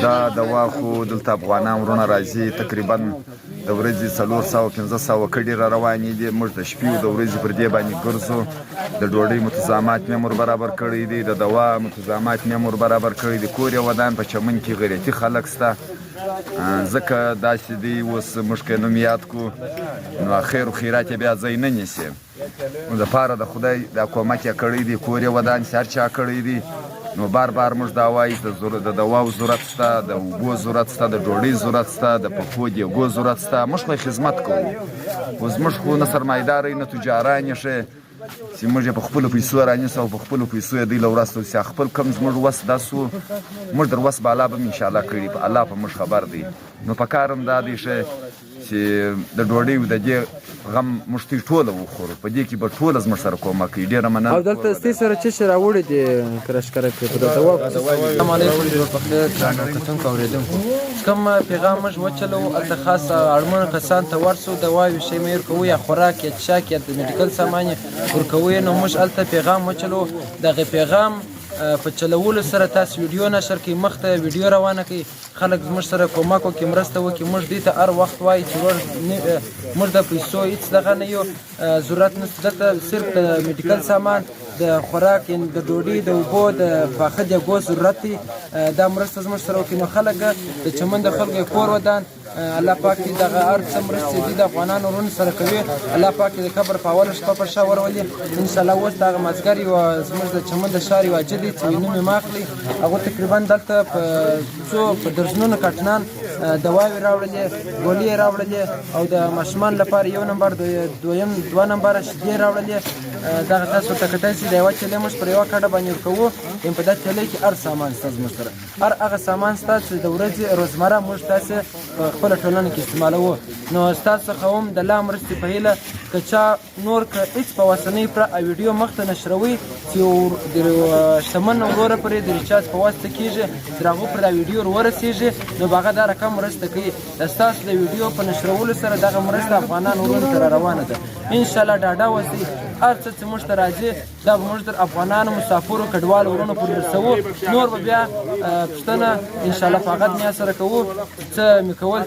دا دوا خو دلته افغانان ورونه راځي تقریبا د ورځې 400-500 کډې را روانې دي. موږ د شپې د ورځې پر دې باندې ګرځو. د ډوډۍ متضامات مې امر برابر کړی دی، د دوا متضامات مې امر برابر کړی دی. کور یې ودان په چمن کې غیرتي خلک شته، ځکه داسې دی اوس موږ که نوم یاد کړو نو خیر و خیرات یې بیا ځای نه نیسي. نو دپاره د خدای دا کومک یې کړی دی، کور یې ودان سي، هر چا کړی دی. نو بار بار موږ دا وایي د دواو ضرورت شته، د اوبو ضرورت شته، د ډوډۍ ضرورت شته، د پښو دیګو ضرورت شته. موږ خو خدمت کوو، اوس موږ خو نه سرمایدار یو نه تجاران یې ښه چې موږ یې په خپلو پیسو رانیسو او په خپلو پیسو یې دوی له ورستو چې خپل کم زموږ وس دا سو موږ در وس بالا به م انشاءالله کړي، په الله په موږ خبر دی. نو په کار هم دا دی ښه چې د ډوډۍ د دې غم موږ ټوله وخورو، په دې کې به ټوله زموږ سره کومک کوي. ډېره مننه. او دلته ستې سره څه شی راوړي دي کرشکره کې په دوا؟ السلام علیکم جوړ پخلی کتونکو اورېدونکو، کوم پیغام موږ وچلو هلته خاص اړمنو کسان ته ورسو، دواوې شی مې ورکوو یا خوراک یا څښاک یا د میډیکل سامان یې ورکوو. نو موږ هلته پیغام وچلو، دغه پیغام په چلولو سره تاسو ویډیو نشر کړئ، مخ ته ویډیو روانه کړئ، خلک زموږ سره کومک وکړي، مرسته وکړي. موږ دې ته هر وخت وایو چې موږ د پیسو هېڅ دغه نه یو ضرورت نشته، دلته صرف د میډیکل سامان، د خوراک، یعنې د ډوډۍ، د اوبو، د پاخه دیګو ضرورت دی. دا مرسته زموږ سره وکړي. نو خلک د چمن د خلکو یې کور ودان، الله پاک دې دغه هر څه مرستې دي د افغانانو ورونو سره کوي. الله پاک دې د قبر په اوله شپه په شا ورولي. انشاءالله اوس دغه مازدیګر یوه زموږ د چمن د ښار یوه حاجي دی چې نوم یې ما اخلي، هغو تقریبا دلته په څو په درجنونو کټنان دواوې راوړلې، ګولۍ یې راوړلې، او د ماشومانو لپاره 1 نمبر، 2 نمبره شیدې راوړلې. دغه تاسو ته کتای شئ د یوه چیلۍ موږ پر یوه کډه باندې ورکوو. په دا چیلۍ کې هر سامان شته زموږ سره، هر هغه سامان شته چې د ورځې روزمره موږ تاسې په خپله ټولنه کې استعمالوو. نو ستاسو څخه هم د لا مرستې په هیله که چا نور که هېڅ په وسنۍ پره ویډیو مخ ته نشروي چې د شتمن وروره پرې د ریچارج په واسطه کېږي، تر هغو پرې دا ویډیو ورسېږي، نو به هغه دا رقم مرسته کوي. ستاسو د ویډیو په نشرولو سره دغه مرسته افغانان وروڼو ته را روانه ده. انشاءالله ډاډه اوسئ، هر څه چې موږ ته راځي دا به موږ در افغانانو مسافرو کډوالو وروڼو پورې رسوو. نور به بیا پوښتنه انشاءالله په هغه دنیا سره کوو څه مې کول